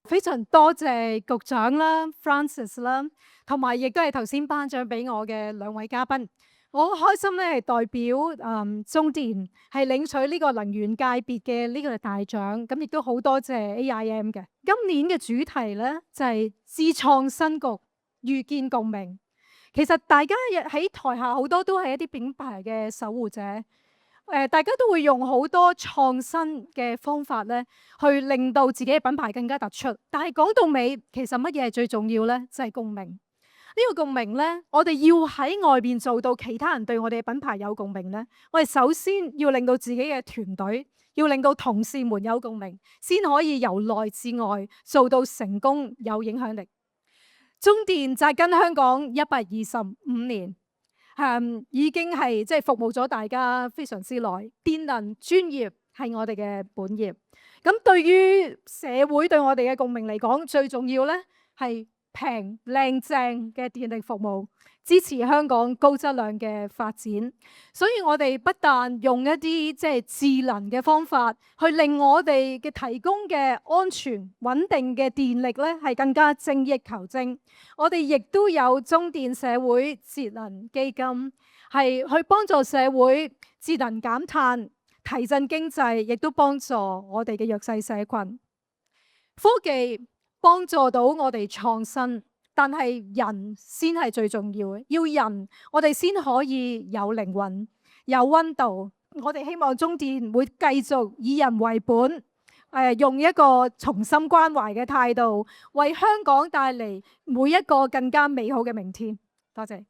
非常多謝局長啦，Francis 啦，同埋亦都係頭先頒獎俾我嘅兩位嘉賓。我好開心咧，係代表中電係領取呢個能源界別嘅呢個大獎。咁亦都好多謝 AIM 嘅。今年嘅主題咧就係智創新局，遇見共鳴。其實大家喺台下好多都係一啲品牌嘅守護者。大家都會用好多創新嘅方法咧，去令到自己嘅品牌更加突出。但係講到尾，其實乜嘢係最重要呢？就係共鳴。呢個共鳴呢，我哋要喺外邊做到其他人對我哋嘅品牌有共鳴呢，我哋首先要令到自己嘅團隊，要令到同事們有共鳴，先可以由內至外做到成功有影響力。中電紮根香港125年。已經係即係服務咗大家非常之耐，電能專業係我哋嘅本業。咁對於社會對我哋嘅共鳴嚟講，最重要呢係平靚正嘅電力服務，支持香港高質量嘅發展。所以我哋不但用一啲即係智能嘅方法，去令我哋嘅提供嘅安全穩定嘅電力呢係更加精益求精。我哋亦都有中電社會節能基金，係去幫助社會節能減碳、提振經濟，亦都幫助我哋嘅弱勢社群。科技幫助到我哋創新，但係人先係最重要嘅。要人，我哋先可以有靈魂、有溫度。我哋希望中電會繼續以人為本，用一個從心關懷嘅態度，為香港帶嚟每一個更加美好嘅明天。多謝。